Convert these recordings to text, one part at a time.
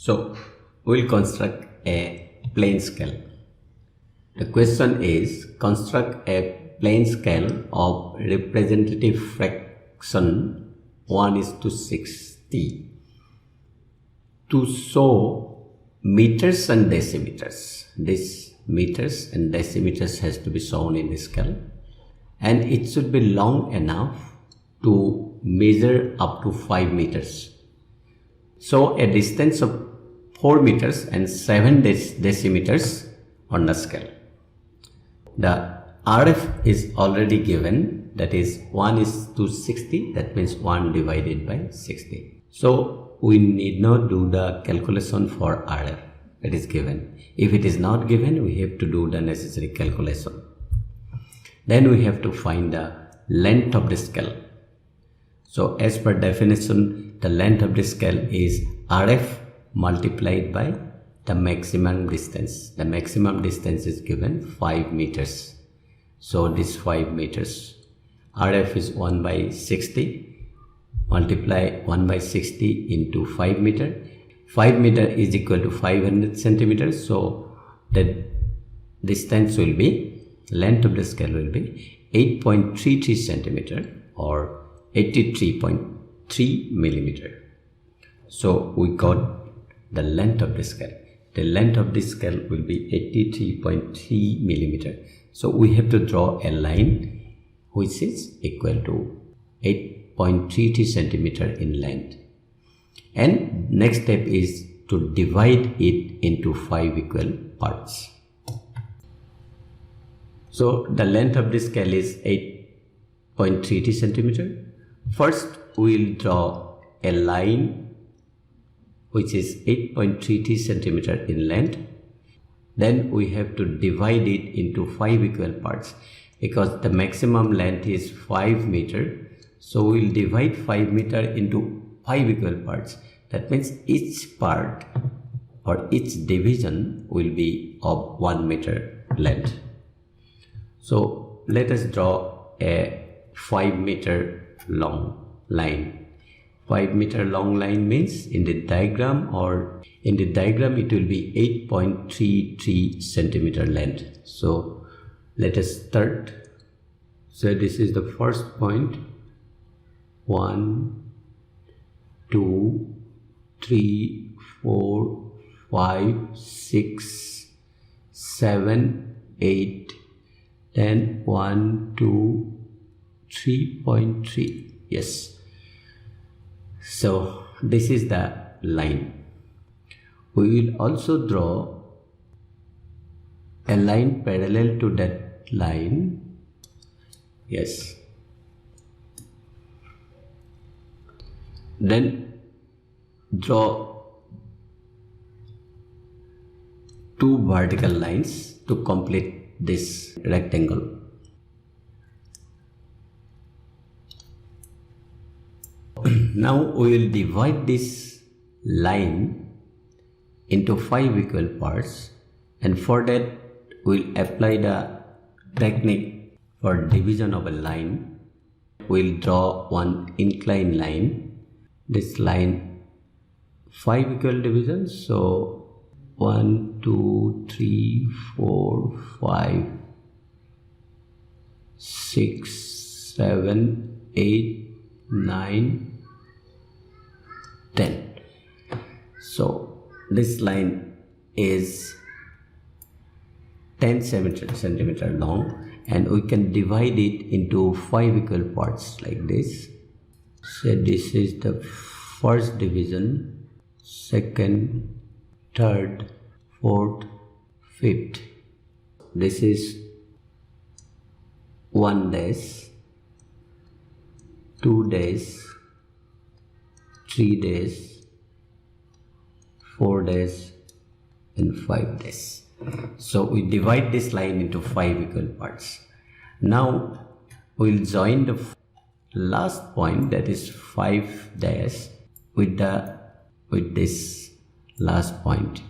So we'll construct a plane scale. The question is, construct a plane scale of representative fraction 1:60 to show meters and decimeters. This meters and decimeters has to be shown in the scale, and it should be long enough to measure up to 5 meters. So a distance of 4 meters and 7 decimeters on the scale. The RF is already given, that is 1:60, that means 1 divided by 60. So we need not do the calculation for RF, it is given. If it is not given, we have to do the necessary calculation. Then we have to find the length of the scale. So as per definition, the length of the scale is RF multiplied by the maximum distance. The maximum distance is given 5 meters. So this 5 meters. RF is 1/60. Multiply 1/60 into 5 meter. 5 meter is equal to 500 centimeters. So the distance will be, length of the scale will be 8.33 centimeter or 83.3 millimeter. So we got the length of the scale. The length of this scale will be 83.3 millimeter. So we have to draw a line which is equal to 8.33 centimeter in length. And next step is to divide it into 5 equal parts. So the length of this scale is 8.33 centimeter. First we will draw a line which is 8.33 centimeter in length. Then we have to divide it into 5 equal parts because the maximum length is 5 meter. So we will divide 5 meter into 5 equal parts. That means each part or each division will be of 1 meter length. So let us draw a 5 meter long line. 5 meter long line means in the diagram it will be 8.33 centimeter length. So let us start. So this is the first point. 1, 2, 3, 4, 5, 6, 7, 8, then 1, 2, 3.3. Yes. So this is the line. We will also draw a line parallel to that line. Yes. Then draw 2 vertical lines to complete this rectangle. Now we will divide this line into 5 equal parts, and for that we will apply the technique for division of a line. We will draw one inclined line. This line 5 equal divisions. So 1, 2, 3, 4, 5, 6, 7, 8, 9, 10. So this line is 10 centimeter long, and we can divide it into 5 equal parts like this. So this is the first division, second, third, fourth, fifth. This is 1 dash, 2 days, 3 days, 4 days, and 5 days. So we divide this line into 5 equal parts. Now we will join the last point, that is 5 dash, with this last point.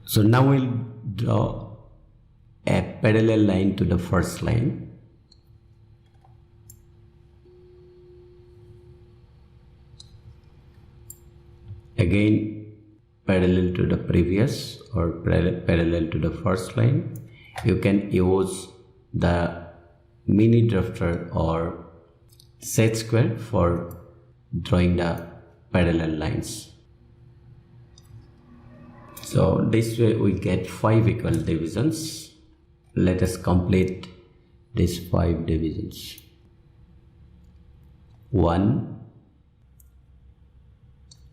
So now we'll draw a parallel line to the first line. again parallel to the previous or parallel to the first line, you can use the mini drafter or set square for drawing the parallel lines. So this way we get 5 equal divisions. Let us complete these 5 divisions. 1,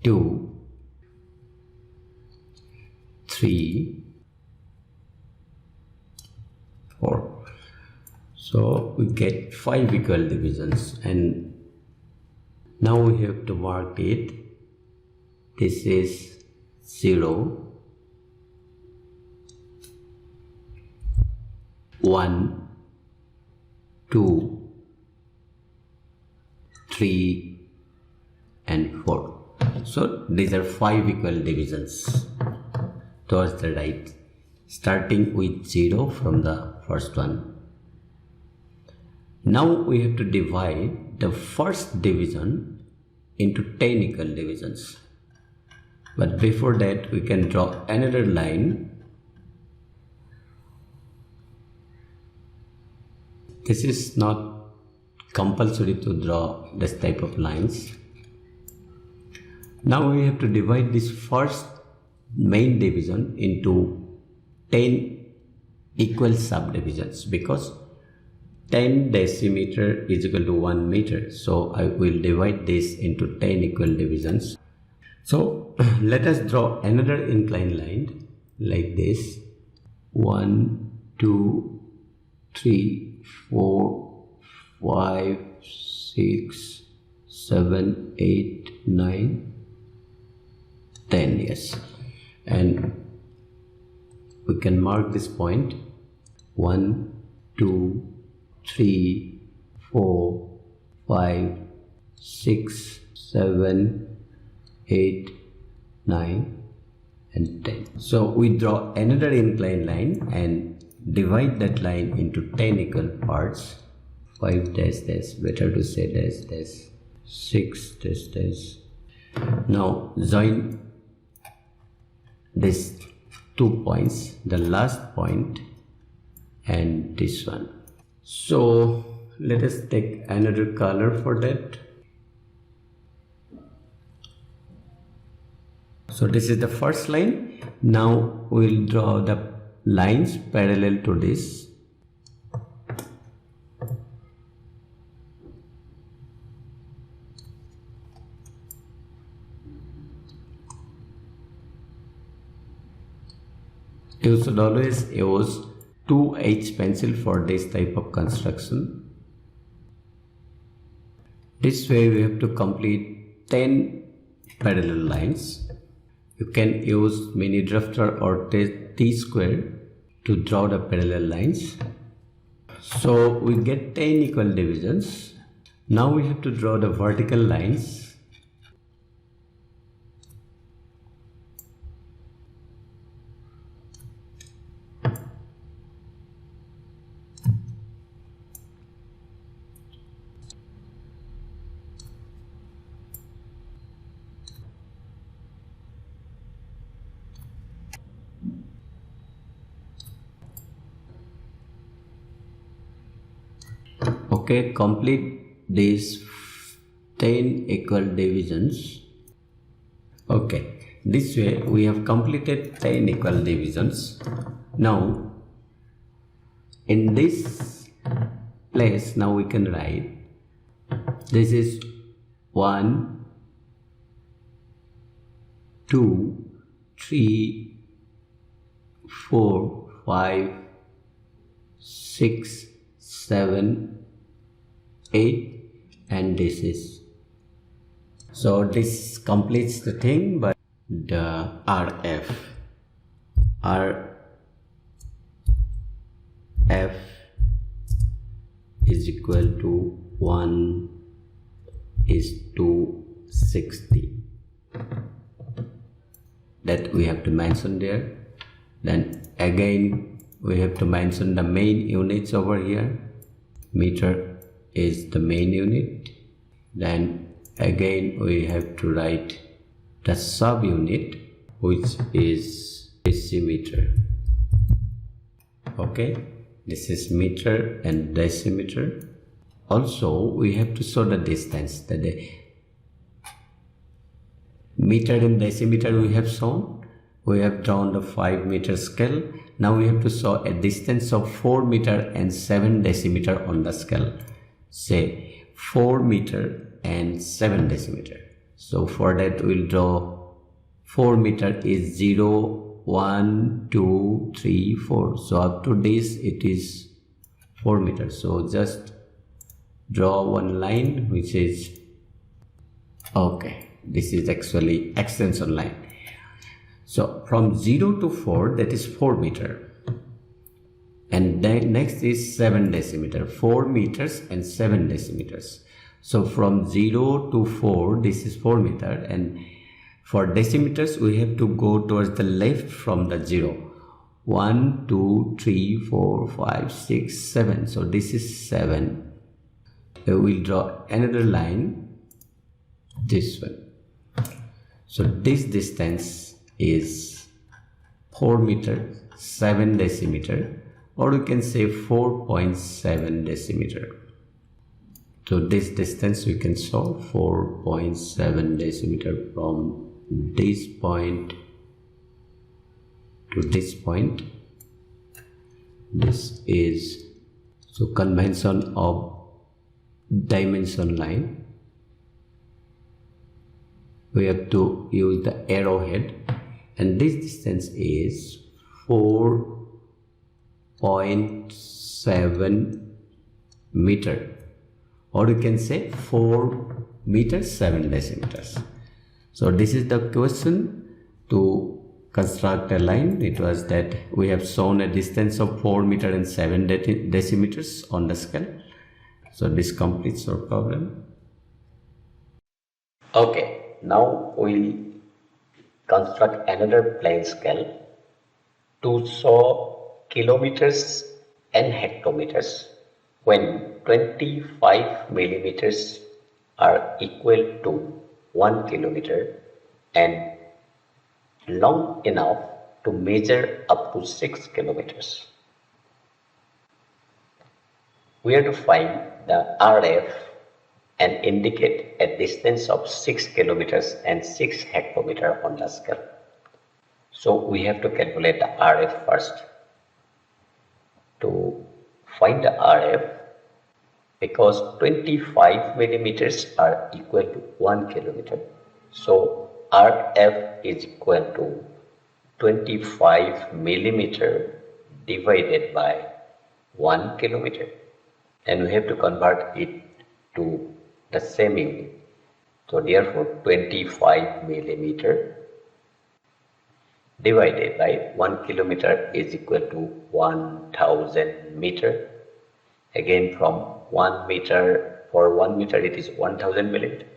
2, 3, 4. So we get 5 equal divisions, and now we have to mark it. This is 0, 1, 2, 3 and 4. So these are 5 equal divisions towards the right, starting with 0 from the first one. Now we have to divide the first division into 10 equal divisions. But before that, we can draw another line. This is not compulsory to draw this type of lines. Now we have to divide this first main division into 10 equal subdivisions, because 10 decimeter is equal to 1 meter. So I will divide this into 10 equal divisions. So let us draw another inclined line like this. 1, 2, 3, 4, 5, 6, 7, 8, 9, 10. Yes. And we can mark this point. 1, 2, 3, 4, 5, 6, 7, 8, 9 and 10. So we draw another inclined line and divide that line into 10 equal parts. 5 dash dash, better to say dash dash, 6 dash dash. Now join these 2 points, the last point and this one. So let us take another color for that. So this is the first line. Now we'll draw the lines parallel to this. You should always use 2H pencil for this type of construction. This way we have to complete 10 parallel lines. You can use mini drafter or T-square to draw the parallel lines. So we get 10 equal divisions. Now we have to draw the vertical lines. Okay, complete these 10 equal divisions. Okay, this way we have completed 10 equal divisions. Now in this place, now we can write this is 1, 2, 3, 4, 5, 6, 7, 8 and this is. So this completes the thing, but the RF is equal to 1 is to 60. That we have to mention there. Then again we have to mention the main units over here. Meter is the main unit. Then again we have to write the subunit, which is decimeter. Okay, this is meter and decimeter. Also, we have to show the distance. The meter and decimeter we have shown. We have drawn the 5 meter scale. Now we have to show a distance of 4 meter and 7 decimeter on the scale. Say 4 meter and 7 decimeter. So for that we'll draw 4 meter is 0, 1, 2, 3, 4. So up to this it is 4 meters. So just draw one line which is okay. This is actually extension line. So from 0 to 4, that is 4 meter. And then next is 7 decimeter, 4 meters and 7 decimeters. So from 0 to 4, this is 4 meter, and for decimeters we have to go towards the left from the 0. 1, 2, 3, 4, 5, 6, 7. So this is 7. We'll draw another line, this one. So this distance is 4 meter, 7 decimeter, or you can say 4.7 decimeter. So this distance we can show 4.7 decimeter from this point to this point. This is so convention of dimension line. We have to use the arrowhead, and this distance is 4.7 meter, or you can say 4 meters 7 decimeters. So this is the question to construct a line. It was that we have shown a distance of 4 meter and 7 decimeters on the scale. So this completes our problem. Okay. Now we'll construct another plane scale to show kilometers and hectometers when 25 millimeters are equal to 1 kilometer and long enough to measure up to 6 kilometers. We have to find the RF and indicate a distance of 6 kilometers and 6 hectometer on the scale. So we have to calculate the RF first. To find the RF, because 25 millimeters are equal to 1 kilometer, so RF is equal to 25 millimeter divided by 1 kilometer, and we have to convert it to the same unit. So therefore 25 millimeter divided by 1 kilometer is equal to 1000 meter. Again, from 1 meter, for 1 meter it is 1000 millimeters.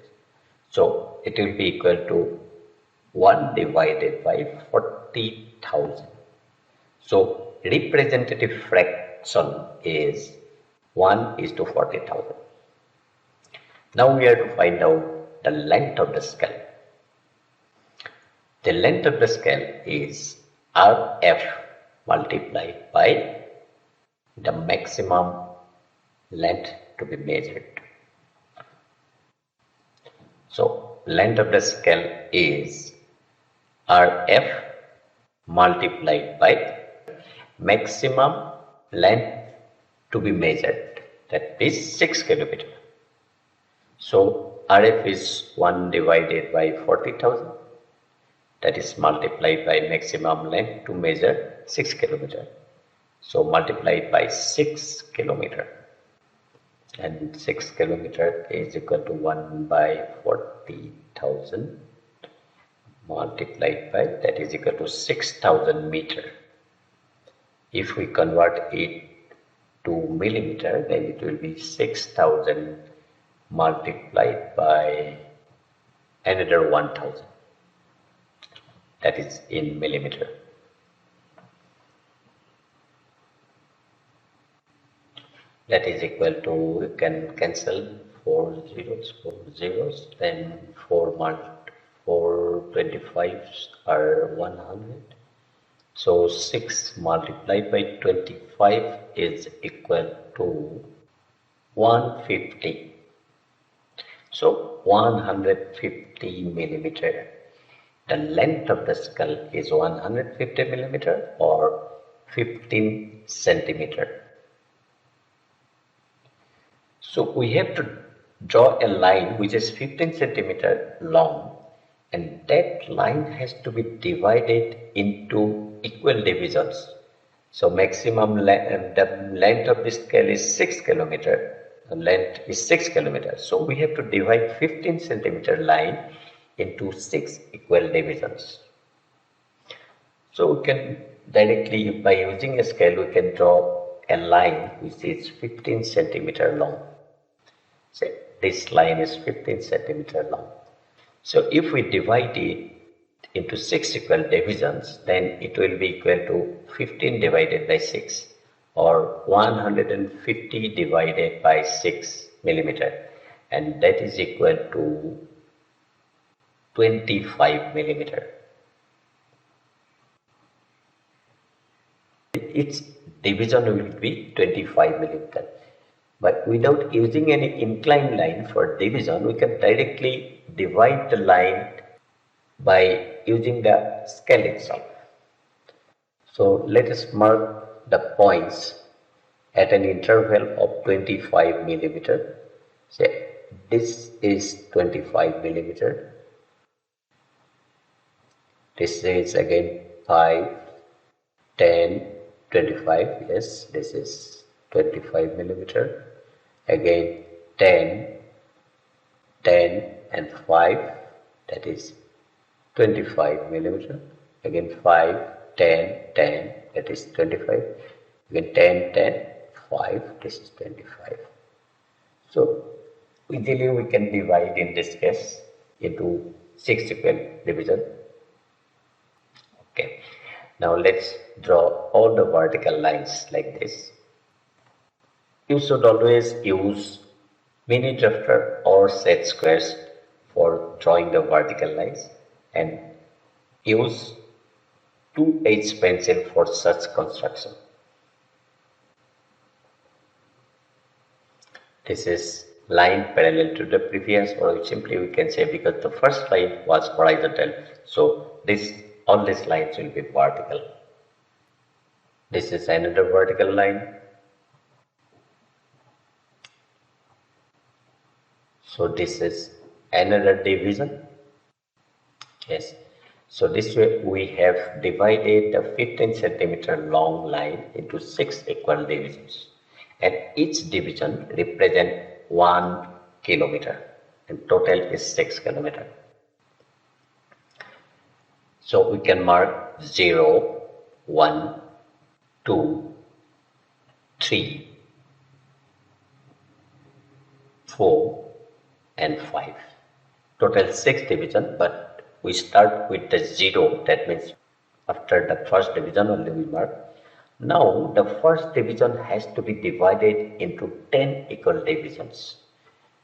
So it will be equal to 1 divided by 40,000. So representative fraction is 1 is to 40,000. Now we have to find out the length of the scale. The length of the scale is RF multiplied by the maximum length to be measured. So length of the scale is RF multiplied by maximum length to be measured, that is 6 kilometers. So RF is 1 divided by 40,000, that is multiplied by maximum length to measure 6 kilometers. So multiplied by 6 kilometers, and 6 kilometers is equal to 1 by 40,000 multiplied by, that is equal to 6,000 meter. If we convert it to millimeter, then it will be 6,000 multiplied by another 1000, that is in millimeter. That is equal to, we can cancel 4 zeros, then 4 4 25s are 100. So 6 multiplied by 25 is equal to 150. So 150 millimeter. The length of the skull is 150 millimeter or 15 centimeter. So we have to draw a line which is 15 centimeter long, and that line has to be divided into equal divisions. So maximum the length of this scale is 6 kilometer. The length is 6 kilometers. So we have to divide 15 centimeter line into 6 equal divisions. So we can directly, by using a scale, we can draw a line which is 15 centimeter long. Say this line is 15 centimeter long. So if we divide it into 6 equal divisions, then it will be equal to 15 divided by 6 or 150 divided by 6 millimeter, and that is equal to 25 millimeter. Its division will be 25 millimeter. But without using any inclined line for division, we can directly divide the line by using the scale itself. So let us mark the points at an interval of 25 millimeter. Say this is 25 millimeter. This is again 5, 10, 25. Yes, this is 25 millimeter. Again 10, 10 and 5, that is 25 millimeter. Again 5, 10, 10, that is 25. Again 10, 10, 5, this is 25. So easily we can divide in this case into 6 equal division. Okay. Now let's draw all the vertical lines like this. You should always use mini drafter or set squares for drawing the vertical lines, and use 2H pencil for such construction. This is line parallel to the previous, or simply we can say because the first line was horizontal, so all these lines will be vertical. This is another vertical line. So this is another division. Yes. So this way we have divided the 15 centimeter long line into 6 equal divisions, and each division represents 1 kilometer, and total is 6 kilometer. So we can mark 0, 1, 2, 3, 4 and 5. Total 6 division, but we start with the 0, that means after the first division only we mark. Now the first division has to be divided into 10 equal divisions,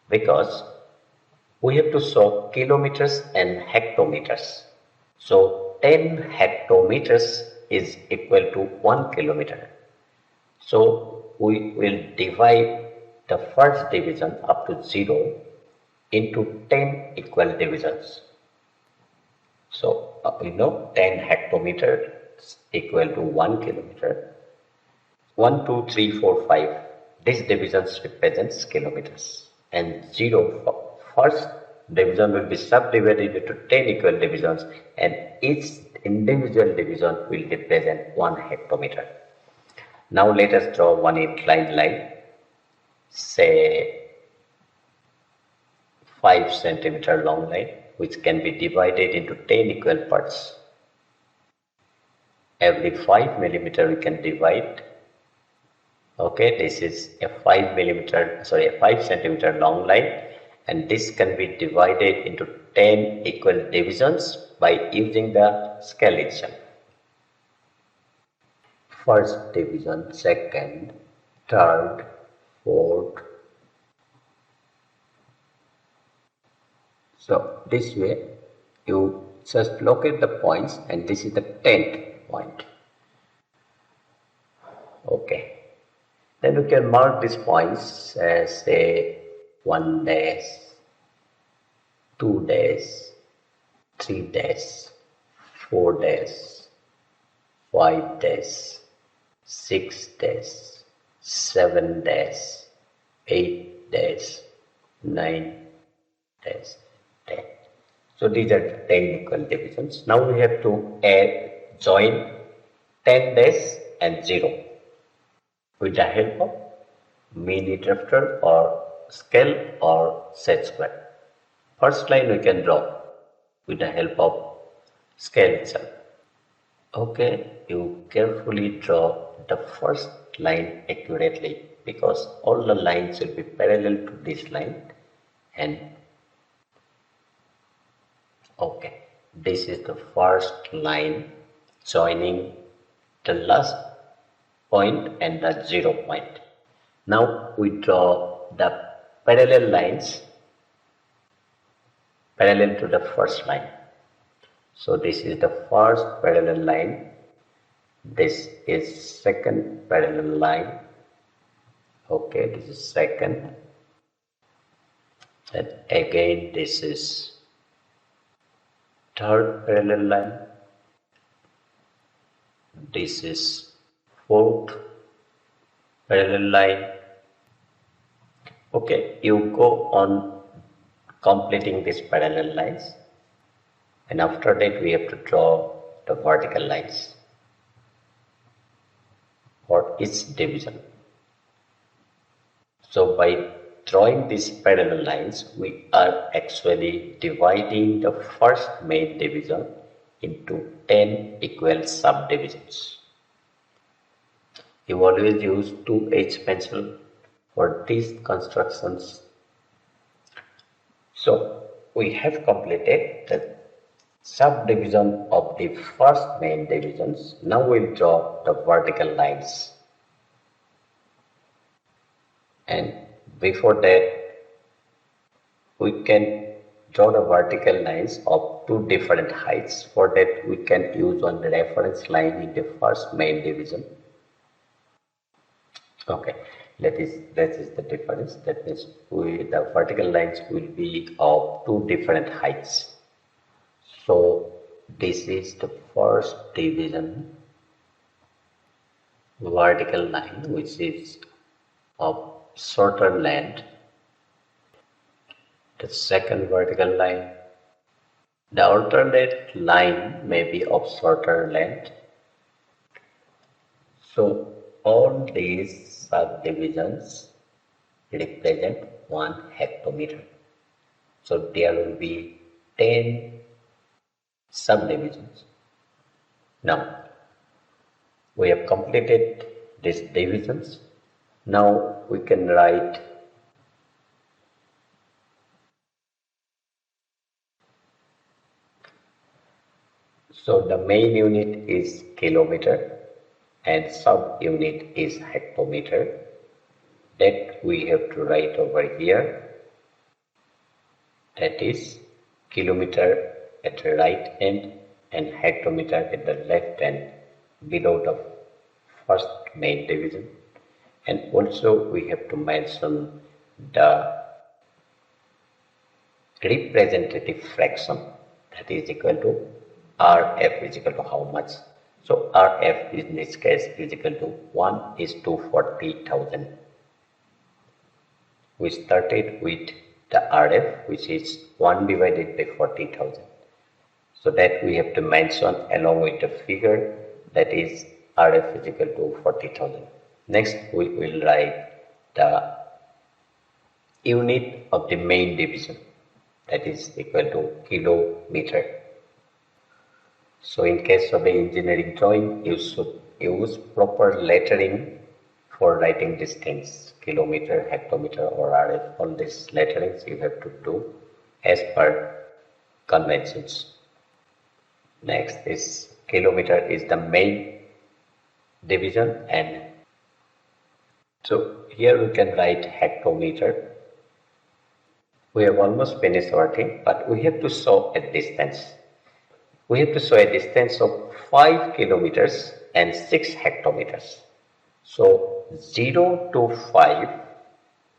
because we have to show kilometers and hectometers. So 10 hectometers is equal to 1 kilometer. So we will divide the first division up to 0 into 10 equal divisions. So we know 10 hectometer is equal to 1 kilometer. 1, 2, 3, 4, 5. These divisions represents kilometers, and 0 first division will be subdivided into 10 equal divisions, and each individual division will represent 1 hectometer. Now let us draw one inclined line, say 5 centimeter long line, which can be divided into 10 equal parts. Every 5 millimeter we can divide. Okay, this is a 5 centimeter long line, and this can be divided into 10 equal divisions by using the scale itself. First division, second, third, fourth. So this way you just locate the points, and this is the 10th point. Okay. Then we can mark these points as say 1 dash, 2 dash, 3 dash, 4 dash, 5 dash, 6 dash, 7 dash, 8 dash, 9 dash, 10. So these are technical divisions. Now we have to join 10 dash and 0 with the help of mini drafter or scale or set square. First line we can draw with the help of scale itself. Okay, you carefully draw the first line accurately because all the lines will be parallel to this line, and okay, this is the first line joining the last point and the 0 point. Now we draw the parallel lines parallel to the first line. So this is the first parallel line, this is second parallel line, okay, this is second, and again this is third parallel line, this is fourth parallel line. Okay, you go on completing these parallel lines, and after that we have to draw the vertical lines for each division. So by drawing these parallel lines, we are actually dividing the first main division into 10 equal subdivisions. You always use 2H pencil for these constructions. So we have completed the subdivision of the first main divisions. Now we'll draw the vertical lines. And before that, we can draw the vertical lines of two different heights. For that, we can use one reference line in the first main division. Okay, that is the difference. That means the vertical lines will be of two different heights. So this is the first division vertical line, which is of shorter length. The second vertical line, the alternate line may be of shorter length. So all these subdivisions represent 1 hectometer. So there will be 10 subdivisions. Now we have completed these divisions. Now we can write so the main unit is kilometer and sub unit is hectometer. That we have to write over here. That is kilometer at the right end and hectometer at the left end below the first main division. And also we have to mention the representative fraction, that is equal to RF is equal to how much. So RF in this case is equal to 1:40,000. We started with the RF, which is 1 divided by 40,000. So that we have to mention along with the figure, that is RF is equal to 40,000. Next we will write the unit of the main division, that is equal to kilometer. So in case of the engineering drawing, you should use proper lettering for writing these things, kilometer, hectometer or RF. All these letterings you have to do as per conventions. Next is kilometer is the main division, and so here we can write hectometer. We have almost finished our thing, but we have to show a distance. we have to show a distance of 5 kilometers and 6 hectometers. So 0 to 5,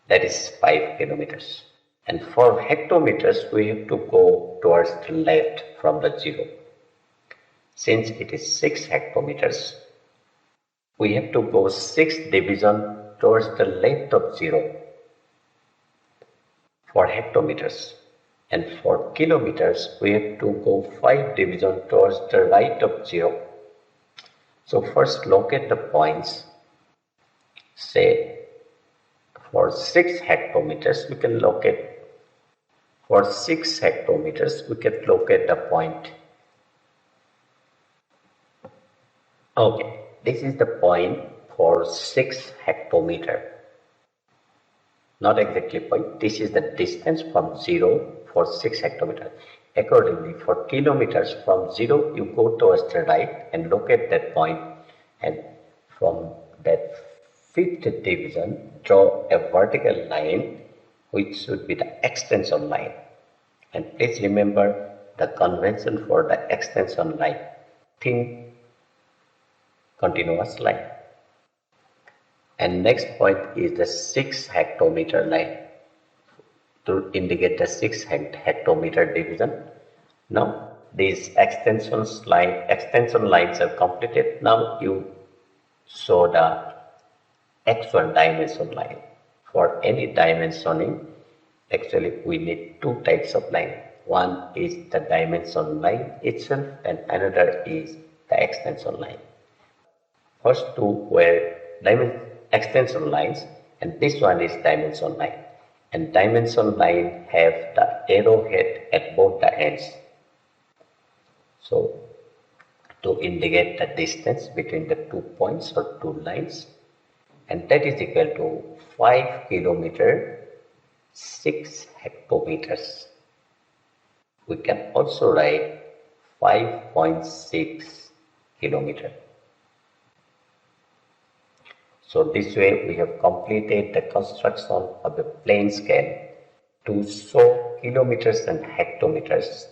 that is 5 kilometers. And for hectometers, we have to go towards the left from the 0. Since it is 6 hectometers, we have to go 6 division towards the left of 0 for hectometers. And for kilometers, we have to go 5 division towards the right of 0. So first locate the points. Say for 6 hectometers, we can locate. For 6 hectometers, we can locate the point. Okay, this is the point for 6 hectometer. Not exactly point. This is the distance from 0 for 6 hectometer. Accordingly, for kilometers, from 0 you go towards the right and locate that point, and from that 5th division draw a vertical line which should be the extension line. And please remember the convention for the extension line. Thin continuous line. And next point is the 6 hectometer line to indicate the 6 hectometer division. Now these extension lines are completed. Now you show the actual dimension line. For any dimensioning, actually we need two types of line. One is the dimension line itself and another is the extension line. First two were extension lines and this one is dimension line. And dimension line have the arrowhead at both the ends. So to indicate the distance between the 2 points or 2 lines, and that is equal to 5 kilometer 6 hectometers. We can also write 5.6 kilometer. So this way we have completed the construction of the plane scale to show kilometers and hectometers.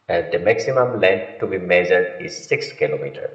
The maximum length to be measured is 6 kilometers.